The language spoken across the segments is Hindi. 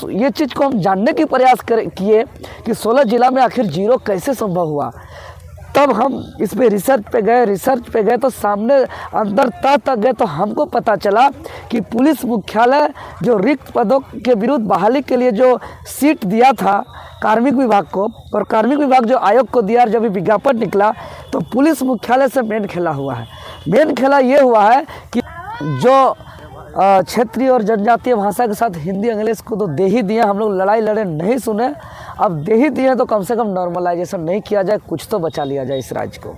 ये चीज़ को हम जानने की प्रयास किए कि 16 जिला में आखिर जीरो कैसे संभव हुआ। तब हम इस पे रिसर्च पे गए तो सामने अंदर तक गए तो हमको पता चला कि पुलिस मुख्यालय जो रिक्त पदों के विरुद्ध बहाली के लिए जो सीट दिया था कार्मिक विभाग को, और कार्मिक विभाग जो आयोग को दिया, जब विज्ञापन निकला तो पुलिस मुख्यालय से मेन खेला हुआ है। मेन खेला ये हुआ है कि जो क्षेत्रीय और जनजातीय भाषा के साथ हिंदी इंग्लिश को तो दे ही दिए, हम लोग लड़ाई लड़े नहीं सुने, अब दे ही दिए तो कम से कम नॉर्मलाइजेशन नहीं किया जाए, कुछ तो बचा लिया जाए इस राज्य को,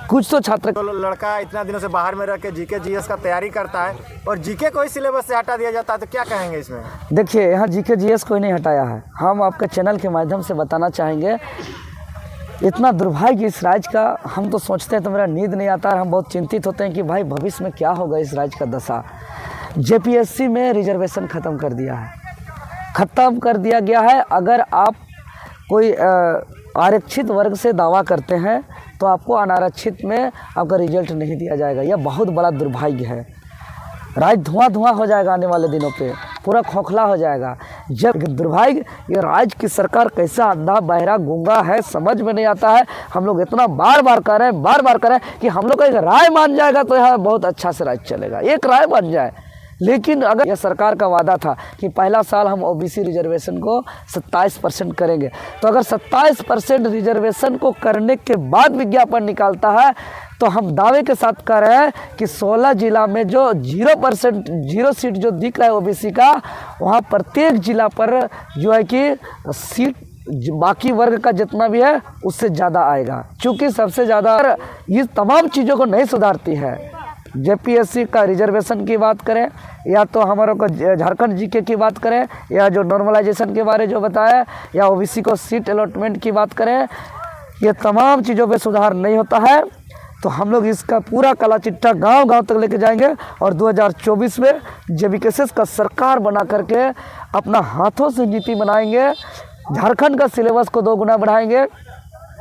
कुछ तो छात्र। तो लड़का इतना दिनों से बाहर में रह के जीके जीएस का तैयारी करता है और जीके को ही सिलेबस से हटा दिया जाता है, तो क्या कहेंगे इसमें? देखिए, यहाँ जीके जीएस कोई नहीं हटाया है। हम आपके चैनल के माध्यम से बताना चाहेंगे, इतना दुर्भाग्य इस राज्य का, हम तो सोचते हैं तो मेरा नींद नहीं आता है। हम बहुत चिंतित होते हैं कि भाई भविष्य में क्या होगा इस राज्य का दशा। जेपीएससी में रिजर्वेशन ख़त्म कर दिया है, ख़त्म कर दिया गया है। अगर आप कोई आरक्षित वर्ग से दावा करते हैं तो आपको अनारक्षित में आपका रिजल्ट नहीं दिया जाएगा। यह बहुत बड़ा दुर्भाग्य है। राज्य धुआं हो जाएगा आने वाले दिनों पे, पूरा खोखला हो जाएगा। जब दुर्भाग्य, ये राज्य की सरकार कैसा अंधा बहरा गूंगा है समझ में नहीं आता है। हम लोग इतना बार बार कर रहे हैं कि हम लोग का एक राय मान जाएगा तो यहाँ बहुत अच्छा से राज्य चलेगा, एक राय बन जाए। लेकिन अगर यह सरकार का वादा था कि पहला साल हम ओबीसी रिजर्वेशन को 27% करेंगे, तो अगर 27% रिजर्वेशन को करने के बाद विज्ञापन निकालता है तो हम दावे के साथ कह रहे हैं कि 16 जिला में जो 0 सीट जो दिख रहा है ओबीसी का, वहाँ प्रत्येक जिला पर जो है कि सीट बाकी वर्ग का जितना भी है उससे ज़्यादा आएगा। चूँकि सबसे ज़्यादा ये तमाम चीज़ों को नहीं सुधारती है। जेपीएससी का रिजर्वेशन की बात करें या तो हमारे को झारखंड जीके की बात करें या जो नॉर्मलाइजेशन के बारे जो बताया, या ओबीसी को सीट अलॉटमेंट की बात करें, ये तमाम चीज़ों पे सुधार नहीं होता है। तो हम लोग इसका पूरा काला चिट्ठा गांव-गांव तक लेके जाएंगे और 2024 में जेबीकेएस का सरकार बना करके अपना हाथों से नीति बनाएंगे। झारखंड का सिलेबस को 2 गुना बढ़ाएंगे,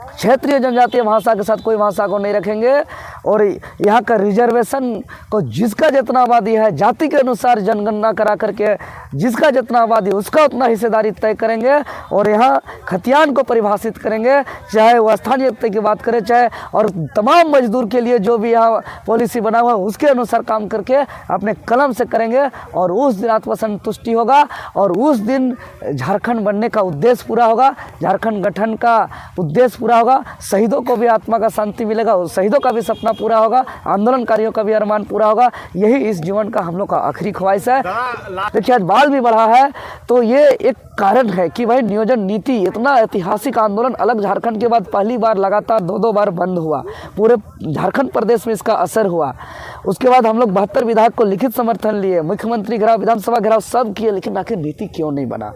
क्षेत्रीय जनजातीय भाषा के साथ कोई भाषा को नहीं रखेंगे, और यहाँ का रिजर्वेशन को जिसका जितना आबादी है जाति के अनुसार जनगणना करा करके जिसका जितना आबादी उसका उतना हिस्सेदारी तय करेंगे, और यहाँ खतियान को परिभाषित करेंगे, चाहे वो स्थानीय की बात करें चाहे, और तमाम मजदूर के लिए जो भी यहाँ पॉलिसी बना हुआ है उसके अनुसार काम करके अपने कलम से करेंगे। और उस दिन आत्मसंतुष्टि होगा और उस दिन झारखंड बनने का उद्देश्य पूरा होगा, झारखंड गठन का उद्देश्य पूरा होगा, शहीदों को भी आत्मा का शांति मिलेगा, शहीदों का भी सपना पूरा होगा, आंदोलनकारियों का भी अरमान पूरा होगा। यही इस जीवन का हम लोग का आखिरी ख्वाहिश है। देखिए, आज बाल भी बढ़ा है तो ये एक कारण है कि भाई नियोजन नीति, इतना ऐतिहासिक आंदोलन अलग झारखंड के बाद पहली बार लगातार 2 बार बंद हुआ, पूरे झारखंड प्रदेश में इसका असर हुआ। उसके बाद हम लोग 72 विधायक को लिखित समर्थन लिए, मुख्यमंत्री घेराव, विधानसभा घेराव सब किए, लेकिन आखिर नीति क्यों नहीं बना?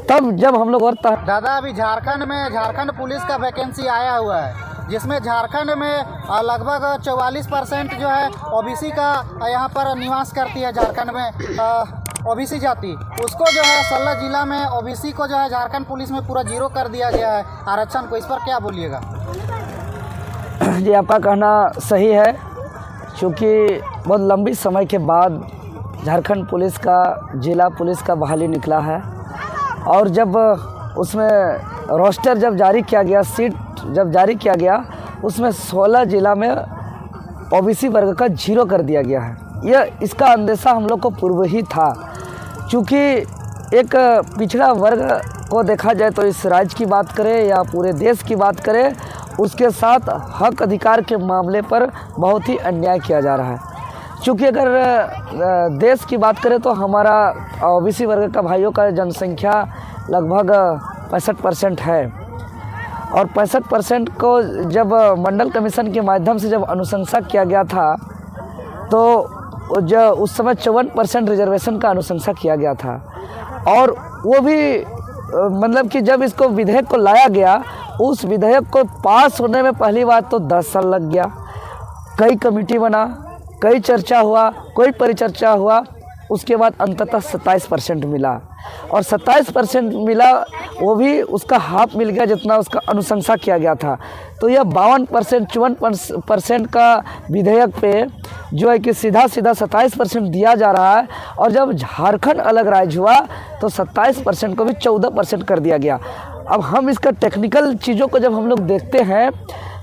तब जब हम लोग और दादा, अभी झारखंड में झारखंड पुलिस का वैकेंसी आया हुआ है, जिसमें झारखंड में लगभग 44% जो है ओबीसी का यहाँ पर निवास करती है। झारखंड में ओबीसी जाति, उसको जो है 16 जिला में ओबीसी को जो है झारखंड पुलिस में पूरा 0 कर दिया गया है आरक्षण को। इस पर क्या बोलिएगा? जी, आपका कहना सही है, क्योंकि बहुत लंबी समय के बाद झारखंड पुलिस का जिला पुलिस का बहाली निकला है, और जब उसमें रोस्टर जब जारी किया गया, सीट जब जारी किया गया, उसमें 16 जिला में ओबीसी वर्ग का 0 कर दिया गया है। यह इसका अंदेशा हम लोग को पूर्व ही था, क्योंकि एक पिछड़ा वर्ग को देखा जाए तो इस राज्य की बात करें या पूरे देश की बात करें, उसके साथ हक अधिकार के मामले पर बहुत ही अन्याय किया जा रहा है। क्योंकि अगर देश की बात करें तो हमारा ओबीसी वर्ग का भाइयों का जनसंख्या लगभग 65% है, और 65% को जब मंडल कमीशन के माध्यम से जब अनुशंसा किया गया था तो जो उस समय 54% रिजर्वेशन का अनुशंसा किया गया था, और वो भी मतलब कि जब इसको विधेयक को लाया गया, उस विधेयक को पास होने में पहली बार तो 10 साल लग गया। कई कमेटी बना, कई चर्चा हुआ, कोई परिचर्चा हुआ, उसके बाद अंततः 27% मिला, और 27% मिला वो भी उसका हाफ मिल गया जितना उसका अनुशंसा किया गया था। तो यह 52% 54% का विधेयक पे जो है कि सीधा 27% दिया जा रहा है, और जब झारखंड अलग राज्य हुआ तो 27% को भी 14% कर दिया गया। अब हम इसका टेक्निकल चीज़ों को जब हम लोग देखते हैं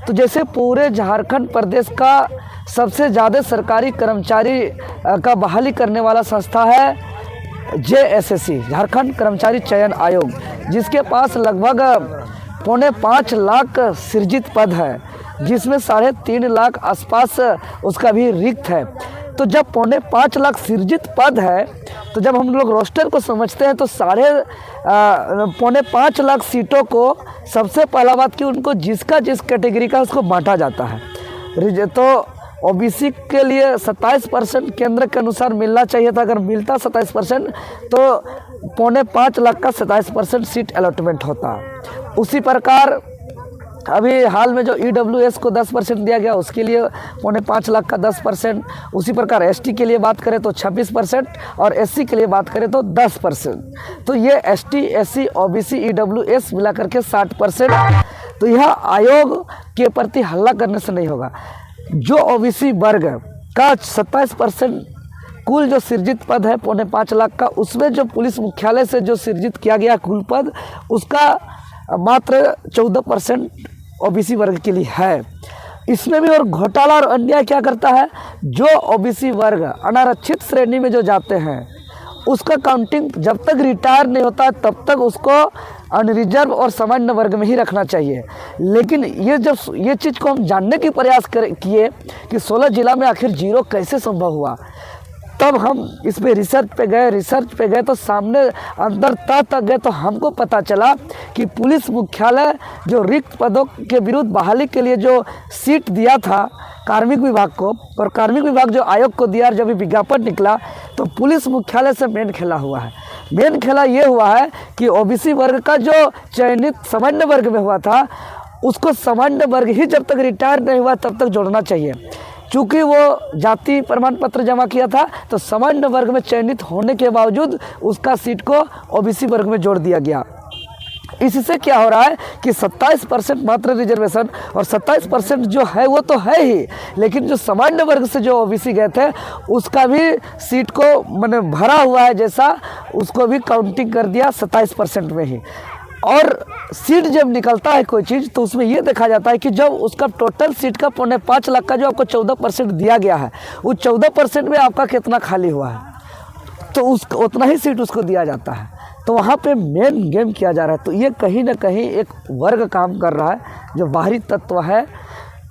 तो जैसे पूरे झारखंड प्रदेश का सबसे ज़्यादा सरकारी कर्मचारी का बहाली करने वाला संस्था है JSSC, झारखंड कर्मचारी चयन आयोग, जिसके पास लगभग 4.25 लाख सृजित पद है, जिसमें 3.5 लाख आसपास उसका भी रिक्त है। तो जब 4.25 लाख सृजित पद है तो जब हम लोग रोस्टर को समझते हैं तो 4.25 लाख सीटों को सबसे पहला बात कि उनको जिसका जिस कैटेगरी का उसको बांटा जाता है। तो OBC के लिए 27% केंद्र के अनुसार मिलना चाहिए था, अगर मिलता 27% तो 4.25 लाख का 27% सीट अलॉटमेंट होता। उसी प्रकार अभी हाल में जो EWS को 10% दिया गया उसके लिए 4.25 लाख का 10%, उसी प्रकार ST के लिए बात करें तो 26% और SC के लिए बात करें तो 10%। तो ये ST, SC, OBC, EWS मिला करके 60%। तो यह आयोग के प्रति हल्ला करने से नहीं होगा। जो OBC वर्ग का 27% कुल जो सृजित पद है 4.25 लाख का, उसमें जो पुलिस मुख्यालय से जो सृजित किया गया कुल पद उसका मात्र 14% OBC वर्ग के लिए है। इसमें भी और घोटाला और अन्याय क्या करता है, जो OBC वर्ग अनारक्षित श्रेणी में जो जाते हैं उसका काउंटिंग जब तक रिटायर नहीं होता तब तक उसको अनरिजर्व और सामान्य वर्ग में ही रखना चाहिए। लेकिन ये चीज़ को हम जानने की प्रयास किए कि 16 जिला में आखिर जीरो कैसे संभव हुआ, तब हम इस पे रिसर्च पे गए तो सामने अंदर तक गए तो हमको पता चला कि पुलिस मुख्यालय जो रिक्त पदों के विरुद्ध बहाली के लिए जो सीट दिया था कार्मिक विभाग को, और कार्मिक विभाग जो आयोग को दिया, जब विज्ञापन निकला तो पुलिस मुख्यालय से मेन खेला हुआ है। मेन खेला ये हुआ है कि OBC वर्ग का जो चयनित सामान्य वर्ग में हुआ था उसको सामान्य वर्ग ही जब तक रिटायर नहीं हुआ तब तक जोड़ना चाहिए। चूँकि वो जाति प्रमाण पत्र जमा किया था तो सामान्य वर्ग में चयनित होने के बावजूद उसका सीट को OBC वर्ग में जोड़ दिया गया। इससे क्या हो रहा है कि 27% मात्र रिजर्वेशन, और 27% जो है वो तो है ही, लेकिन जो सामान्य वर्ग से जो OBC गए थे उसका भी सीट को मैंने भरा हुआ है जैसा उसको भी काउंटिंग कर दिया 27% में ही। और सीट जब निकलता है कोई चीज़ तो उसमें ये देखा जाता है कि जब उसका टोटल सीट का 4.25 लाख का जो आपको 14% दिया गया है वो 14% में आपका कितना खाली हुआ है, तो उतना ही सीट उसको दिया जाता है। तो वहाँ पे मेन गेम किया जा रहा है। तो ये कहीं ना कहीं एक वर्ग काम कर रहा है जो बाहरी तत्व है,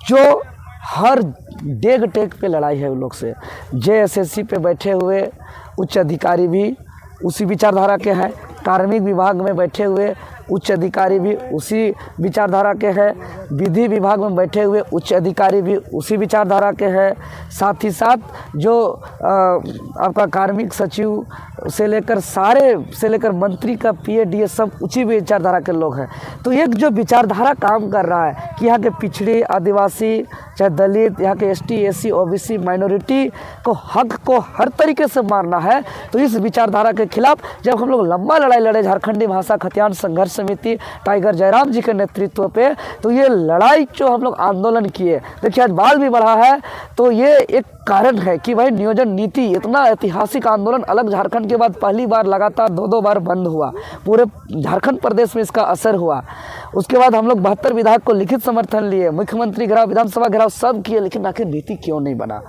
जो हर डेग टेक पे लड़ाई है उन लोग से। JSSC पे बैठे हुए उच्च अधिकारी भी उसी विचारधारा के हैं, कार्मिक विभाग में बैठे हुए उच्च अधिकारी भी उसी विचारधारा के हैं, विधि विभाग में बैठे हुए उच्च अधिकारी भी उसी विचारधारा के हैं, साथ ही साथ जो आपका कार्मिक सचिव से लेकर मंत्री का PA DA सब उसी विचारधारा के लोग हैं। तो एक जो विचारधारा काम कर रहा है कि यहाँ के पिछड़े आदिवासी चाहे दलित, यहाँ के ST SC OBC माइनॉरिटी को हक को हर तरीके से मारना है। तो इस विचारधारा के खिलाफ जब हम लोग लंबा लड़ाई लड़े झारखंडी भाषा खतियान संघर्ष समिति टाइगर जयराम जी के नेतृत्व पे, तो ये लड़ाई जो हम लोग आंदोलन किए, देखिए आज बाल भी बढ़ा है, तो ये एक कारण है कि भाई नियोजन नीति इतना ऐतिहासिक आंदोलन अलग झारखंड के बाद पहली बार लगातार 2 बार बंद हुआ, पूरे झारखंड प्रदेश में इसका असर हुआ। उसके बाद हम लोग 72 विधायक को लिखित समर्थन लिए, मुख्यमंत्री घेराव, विधानसभा घेराव सब किए, लेकिन आखिर नीति क्यों नहीं बना।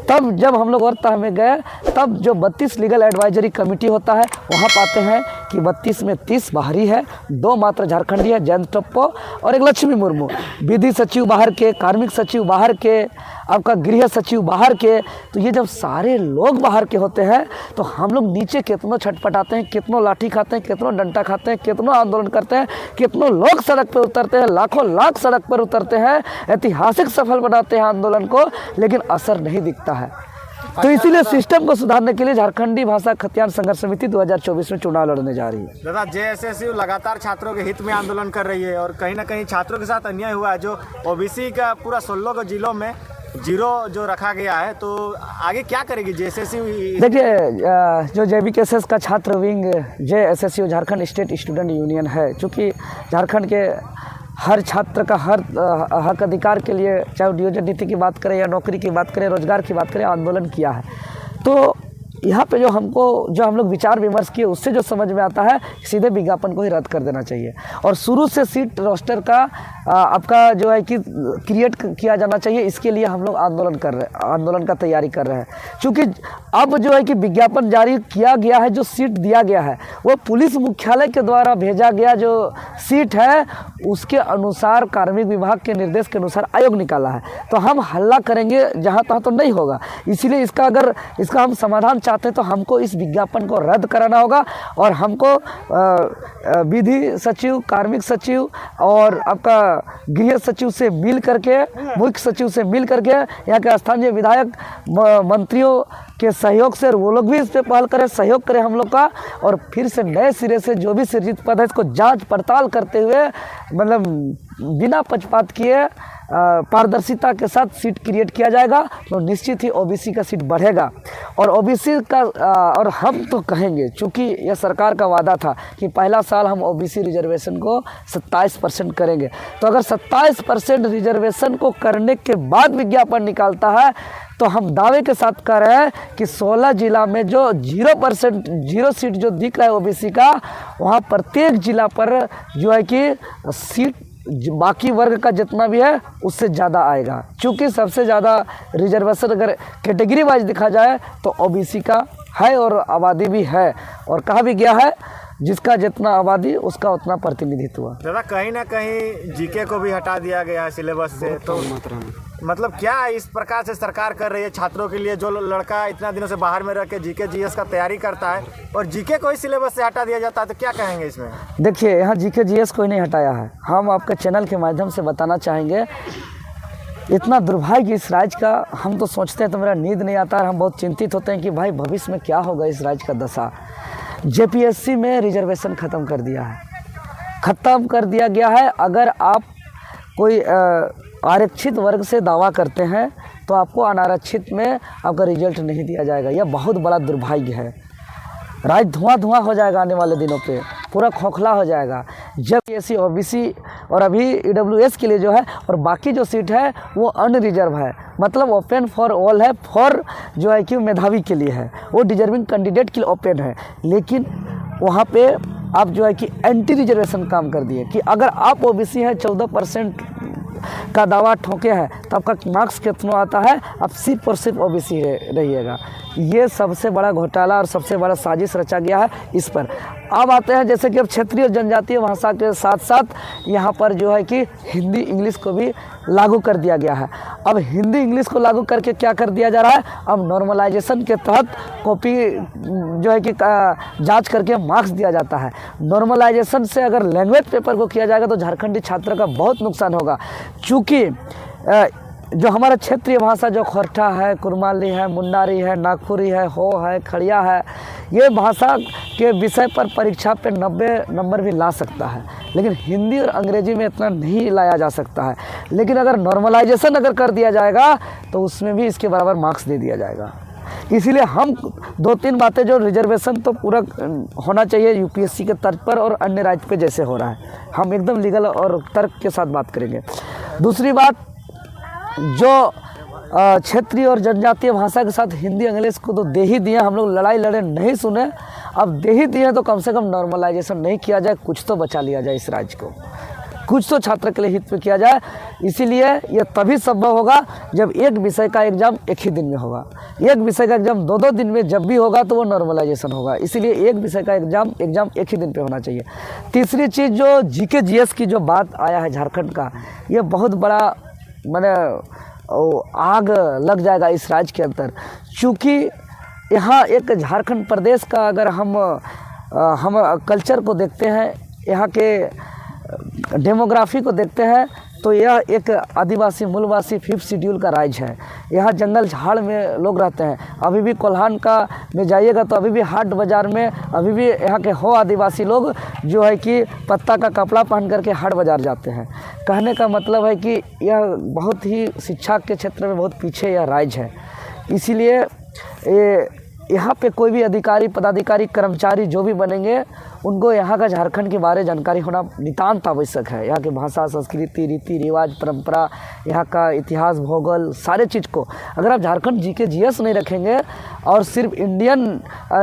तब जब हम लोग और तह में गए तब जो 32 लीगल एडवाइजरी कमेटी होता है वहाँ पाते हैं कि 32 में 30 बाहरी है, 2 मात्र झारखंडी है, जयंत टप्पो और एक लक्ष्मी मुर्मू। विधि सचिव बाहर के, कार्मिक सचिव बाहर के, आपका गृह सचिव बाहर के। तो ये जब सारे लोग बाहर के होते हैं तो हम लोग नीचे कितनों छटपटाते हैं, कितनों लाठी खाते हैं, कितनों डंडा खाते हैं, कितनों आंदोलन करते हैं, कितनों लोग सड़क पर उतरते हैं, लाखों लाख सड़क पर उतरते हैं, ऐतिहासिक सफल बनाते हैं आंदोलन को, लेकिन असर नहीं दिखता है। तो इसीलिए सिस्टम को सुधारने के लिए झारखंडी भाषा खतियान संघर्ष समिति 2024 में चुनाव लड़ने जा रही है। दादा, JSSC लगातार छात्रों के हित में आंदोलन कर रही है और कहीं ना कहीं छात्रों के साथ अन्याय हुआ है। जो OBC का पूरा 16 जिलों में जीरो जो रखा गया है, तो आगे क्या करेगी जेएसएसयू? देखिए, जो JBKSS का छात्र wing JSSU Jharkhand state student union है, चूँकि झारखंड के हर छात्र का हर हक अधिकार के लिए, चाहे वो नियोजन नीति की बात करें या नौकरी की बात करें, रोजगार की बात करें, आंदोलन किया है। तो यहाँ पे जो हम लोग विचार विमर्श किए, उससे जो समझ में आता है सीधे विज्ञापन को ही रद्द कर देना चाहिए और शुरू से सीट रोस्टर का आपका जो है कि क्रिएट किया जाना चाहिए। इसके लिए हम लोग आंदोलन का तैयारी कर रहे हैं। क्योंकि अब जो है कि विज्ञापन जारी किया गया है, जो सीट दिया गया है वो पुलिस मुख्यालय के द्वारा भेजा गया जो सीट है, उसके अनुसार कार्मिक विभाग के निर्देश के अनुसार आयोग निकाला है। तो हम हल्ला करेंगे जहाँ तहाँ तो नहीं होगा। इसीलिए इसका हम समाधान चाहते हैं तो हमको इस विज्ञापन को रद्द कराना होगा और हमको विधि सचिव, कार्मिक सचिव और आपका गृह सचिव से मिल करके, मुख्य सचिव से मिल करके, यहाँ के स्थानीय विधायक मंत्रियों के सहयोग से, वो लोग भी इस पर पहल करें, सहयोग करें हम लोग का, और फिर से नए सिरे से जो भी सृजित पद है इसको जांच पड़ताल करते हुए, मतलब बिना पक्षपात किए पारदर्शिता के साथ सीट क्रिएट किया जाएगा तो निश्चित ही ओबीसी का सीट बढ़ेगा। और ओबीसी का और हम तो कहेंगे, चूँकि यह सरकार का वादा था कि पहला साल हम ओबीसी रिजर्वेशन को 27% करेंगे, तो अगर 27% रिजर्वेशन को करने के बाद विज्ञापन निकालता है तो हम दावे के साथ कह रहे हैं कि 16 जिला में जो 0 सीट जो दिख रहा है ओबीसी का, वहाँ प्रत्येक जिला पर जो है कि सीट बाकी वर्ग का जितना भी है उससे ज़्यादा आएगा। क्योंकि सबसे ज़्यादा रिजर्वेशन अगर कैटेगरी वाइज देखा जाए तो ओबीसी का है और आबादी भी है, और कहा भी गया है जिसका जितना आबादी उसका उतना प्रतिनिधित्व। दादा, कहीं ना कहीं जीके को भी हटा दिया गया है सिलेबस से, तो मतलब क्या इस प्रकार से सरकार कर रही है छात्रों के लिए? जो लड़का इतना दिनों से बाहर में रह के जीके जीएस का तैयारी करता है और जीके को ही सिलेबस से हटा दिया जाता है, तो क्या कहेंगे इसमें? देखिए, यहाँ जीके जीएस कोई नहीं हटाया है। हम आपके चैनल के माध्यम से बताना चाहेंगे, इतना दुर्भाग्य इस राज्य का, हम तो सोचते हैं तो मेरा नींद नहीं आता और हम बहुत चिंतित होते हैं कि भाई भविष्य में क्या होगा इस राज्य का दशा। JPSC में रिजर्वेशन ख़त्म कर दिया गया है। अगर आप कोई आरक्षित वर्ग से दावा करते हैं तो आपको अनारक्षित में आपका रिजल्ट नहीं दिया जाएगा। यह बहुत बड़ा दुर्भाग्य है। राज्य धुआं हो जाएगा आने वाले दिनों पे, पूरा खोखला हो जाएगा। जब SC OBC और अभी EWS के लिए जो है, और बाकी जो सीट है वो अनरिजर्व है, मतलब ओपन फॉर ऑल है, फॉर जो है कि मेधावी के लिए है, वो डिजर्विंग कैंडिडेट के लिए ओपन है। लेकिन वहाँ पे आप जो है कि एंटी रिजर्वेशन काम कर दिए कि अगर आप OBC हैं, 14% का दावा ठोके हैं, तो आपका मार्क्स कितना आता है, आप सिर्फ और सिर्फ OBC रहिएगा। ये सबसे बड़ा घोटाला और सबसे बड़ा साजिश रचा गया है इस पर। अब आते हैं जैसे कि अब क्षेत्रीय और जनजातीय भाषा के साथ साथ यहाँ पर जो है कि हिंदी इंग्लिश को भी लागू कर दिया गया है। अब हिंदी इंग्लिश को लागू करके क्या कर दिया जा रहा है, अब नॉर्मलाइजेशन के तहत कॉपी जो है कि जांच करके मार्क्स दिया जाता है। नॉर्मलाइजेशन से अगर लैंग्वेज पेपर को किया जाएगा तो झारखंडी छात्र का बहुत नुकसान होगा। चूँकि जो हमारा क्षेत्रीय भाषा जो खोरठा है, कुरमाली है, मुंडारी है, नागपुरी है, हो है, खड़िया है, ये भाषा के विषय पर परीक्षा पे 90 नंबर भी ला सकता है, लेकिन हिंदी और अंग्रेजी में इतना नहीं लाया जा सकता है। लेकिन अगर नॉर्मलाइजेशन अगर कर दिया जाएगा तो उसमें भी इसके बराबर मार्क्स दे दिया जाएगा। इसीलिए हम 2-3 बातें, जो रिजर्वेशन तो पूरा होना चाहिए UPSC के तर्ज पर और अन्य राज्य पे जैसे हो रहा है, हम एकदम लीगल और तर्क के साथ बात करेंगे। दूसरी बात, जो क्षेत्रीय और जनजातीय भाषा के साथ हिंदी इंग्लिश को तो दे ही दिए, हम लोग लड़ाई लड़े नहीं सुने, अब दे ही दिए तो कम से कम नॉर्मलाइजेशन नहीं किया जाए, कुछ तो बचा लिया जाए इस राज्य को, कुछ तो छात्र के लिए हित में किया जाए। इसीलिए ये तभी संभव होगा जब एक विषय का एग्ज़ाम एक ही दिन में होगा, एक विषय का एग्ज़ाम 2-2 दिन में जब भी होगा तो वो नॉर्मलाइजेशन होगा। इसीलिए एक विषय का एग्ज़ाम एक ही दिन पे होना चाहिए। तीसरी चीज़, जो GK GS की जो बात आया है झारखंड का, ये बहुत बड़ा मैंने आग लग जाएगा इस राज्य के अंदर। चूँकि यहाँ एक झारखंड प्रदेश का अगर हम कल्चर को देखते हैं, यहाँ के डेमोग्राफी को देखते हैं, तो यह एक आदिवासी मूलवासी 5th शेड्यूल का राज्य है। यहाँ जंगल झाड़ में लोग रहते हैं। अभी भी कोल्हान का में जाइएगा तो अभी भी हाट बाज़ार में अभी भी यहाँ के आदिवासी लोग जो है कि पत्ता का कपड़ा पहन करके हाट बाज़ार जाते हैं। कहने का मतलब है कि यह बहुत ही शिक्षा के क्षेत्र में बहुत पीछे यह राज्य है। इसीलिए यहाँ पे कोई भी अधिकारी, पदाधिकारी, कर्मचारी जो भी बनेंगे उनको यहाँ का झारखंड के बारे में जानकारी होना नितांत आवश्यक है। यहाँ की भाषा, संस्कृति, रीति रिवाज, परंपरा, यहाँ का इतिहास, भूगोल, सारे चीज़ को अगर आप झारखंड जीके जीएस नहीं रखेंगे और सिर्फ इंडियन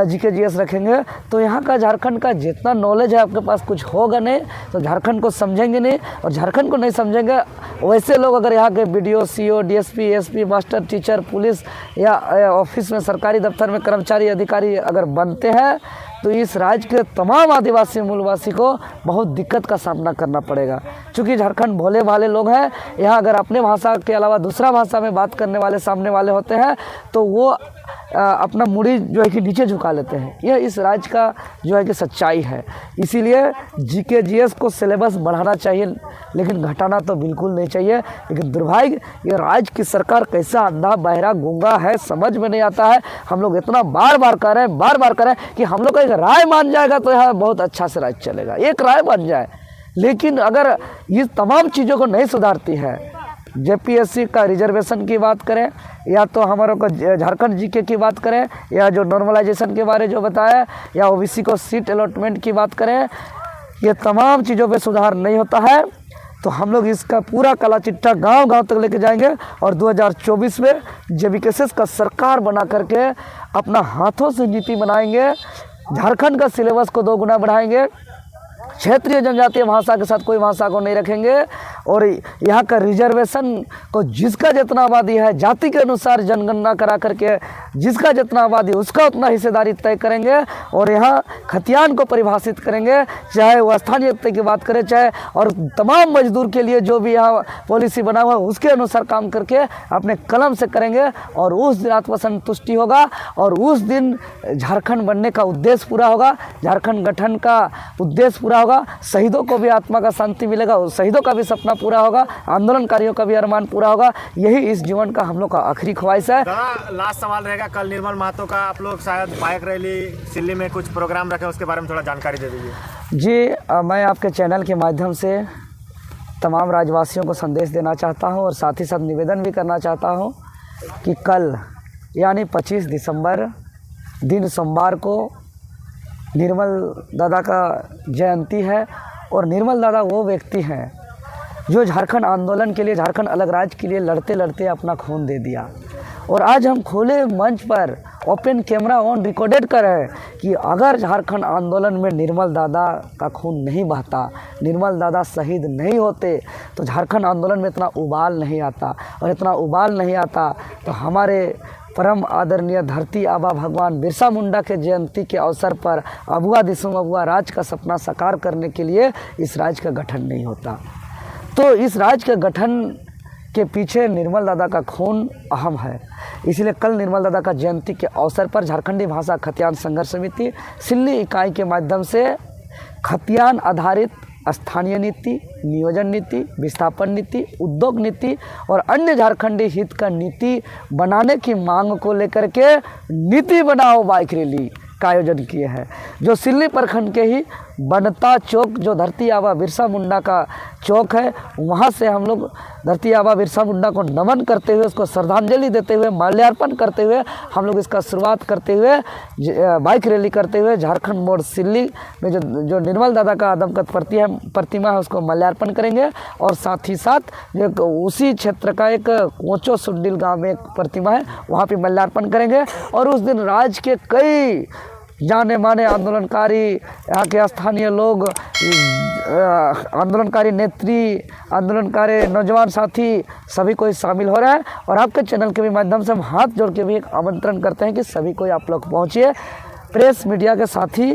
जीके जीएस रखेंगे तो यहाँ का झारखंड का जितना नॉलेज है आपके पास कुछ होगा नहीं, तो झारखंड को समझेंगे नहीं। और झारखंड को नहीं समझेंगे वैसे लोग अगर यहाँ के BDO, CO, DSP, SP, master, teacher, police या ऑफिस में, सरकारी दफ्तर में कर्मचारी, अधिकारी अगर बनते हैं तो इस राज्य के तमाम आदिवासी मूलवासी को बहुत दिक्कत का सामना करना पड़ेगा। क्योंकि झारखंड भोले भाले लोग हैं। यहाँ अगर अपने भाषा के अलावा दूसरा भाषा में बात करने वाले सामने वाले होते हैं तो वो अपना मुड़ी जो है कि नीचे झुका लेते हैं। यह इस राज्य का जो है कि सच्चाई है। इसीलिए जीके जीएस को सिलेबस बढ़ाना चाहिए, लेकिन घटाना तो बिल्कुल नहीं चाहिए। लेकिन दुर्भाग्य ये राज्य की सरकार कैसा अंधा, बहरा, गूंगा है, समझ में नहीं आता है। हम लोग इतना बार बार कह रहे हैं कि हम लोग का एक राय मान जाएगा तो यहाँ बहुत अच्छा से राज्य चलेगा, एक राय बन जाए। लेकिन अगर ये तमाम चीज़ों को नहीं सुधारती है, JPSC का रिजर्वेशन की बात करें या तो हमारों को झारखंड जीके की बात करें या जो नॉर्मलाइजेशन के बारे जो बताया या OBC को सीट अलॉटमेंट की बात करें, ये तमाम चीज़ों पे सुधार नहीं होता है तो हम लोग इसका पूरा काला चिट्ठा गांव-गांव तक लेके जाएंगे और 2024 में JBKSS का सरकार बना करके अपना हाथों से नीति बनाएंगे। झारखंड का सिलेबस को 2 गुना बढ़ाएंगे, क्षेत्रीय जनजातीय भाषा के साथ कोई भाषा को नहीं रखेंगे और यहाँ का रिजर्वेशन को जिसका जितना आबादी है जाति के अनुसार जनगणना करा करके जिसका जितना आबादी उसका उतना हिस्सेदारी तय करेंगे और यहाँ खतियान को परिभाषित करेंगे, चाहे वो स्थानीय की बात करें चाहे और तमाम मजदूर के लिए जो भी यहाँ पॉलिसी बना हुआ है उसके अनुसार काम करके अपने कलम से करेंगे और उस दिन आत्मसंतुष्टि होगा और उस दिन झारखंड बनने का उद्देश्य पूरा होगा, झारखंड गठन का उद्देश्य पूरा होगा, शहीदों को भी आत्मा का शांति मिलेगा और शहीदों का भी सपना पूरा होगा, आंदोलनकारियों का भी अरमान पूरा होगा। यही इस जीवन का हम लोग का आखिरी ख्वाहिश है। लास्ट सवाल रहेगा, कल निर्मल महतो का आप लोग शायद बाइक रैली सिल्ली में कुछ प्रोग्राम रखे, उसके बारे में थोड़ा जानकारी दे दीजिए। जी, मैं आपके चैनल के माध्यम से तमाम राज्यवासियों को संदेश देना चाहता हूं और साथ ही साथ निवेदन भी करना चाहता हूं कि कल यानी 25 दिसंबर दिन सोमवार को निर्मल दादा का जयंती है और निर्मल दादा वो व्यक्ति हैं जो झारखंड आंदोलन के लिए, झारखंड अलग राज्य के लिए लड़ते लड़ते अपना खून दे दिया। और आज हम खुले मंच पर ओपन कैमरा ऑन रिकॉर्डेड कर रहे हैं कि अगर झारखंड आंदोलन में निर्मल दादा का खून नहीं बहता, निर्मल दादा शहीद नहीं होते तो झारखंड आंदोलन में इतना उबाल नहीं आता और इतना उबाल नहीं आता तो हमारे परम आदरणीय धरती आबा भगवान बिरसा मुंडा के जयंती के अवसर पर अबुआ दिसुम अबुआ राज का सपना साकार करने के लिए इस राज्य का गठन नहीं होता। तो इस राज्य के गठन के पीछे निर्मल दादा का खून अहम है। इसलिए कल निर्मल दादा का जयंती के अवसर पर झारखंडी भाषा खतियान संघर्ष समिति सिल्ली इकाई के माध्यम से खतियान आधारित स्थानीय नीति, नियोजन नीति, विस्थापन नीति, उद्योग नीति और अन्य झारखंडी हित का नीति बनाने की मांग को लेकर के नीति बनाओ बाइक रैली का आयोजन किए हैं, जो सिल्ली प्रखंड के ही बनता चौक जो धरती आबा बिरसा मुंडा का चौक है, वहाँ से हम लोग धरती आबा बिरसा मुंडा को नमन करते हुए, उसको श्रद्धांजलि देते हुए, माल्यार्पण करते हुए हम लोग इसका शुरुआत करते हुए बाइक रैली करते हुए झारखंड मोड़ सिल्ली में जो निर्मल दादा का आदमकद प्रतिमा है उसको माल्यार्पण करेंगे। और साथ ही साथ जो उसी क्षेत्र का एक कोचो सुड्डिल गाँव में एक प्रतिमा है वहाँ पर माल्यार्पण करेंगे। और उस दिन राज्य के कई जाने माने आंदोलनकारी, यहाँ के स्थानीय लोग, आंदोलनकारी नेत्री, आंदोलनकारी नौजवान साथी सभी कोई शामिल हो रहे हैं। और आपके चैनल के भी माध्यम से हम हाथ जोड़ के भी एक आमंत्रण करते हैं कि सभी कोई आप लोग पहुँचिए, प्रेस मीडिया के साथी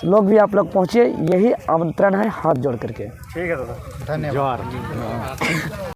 लोग भी आप लोग पहुँचिए, यही आमंत्रण है हाथ जोड़ करके। ठीक है दादा, धन्यवाद।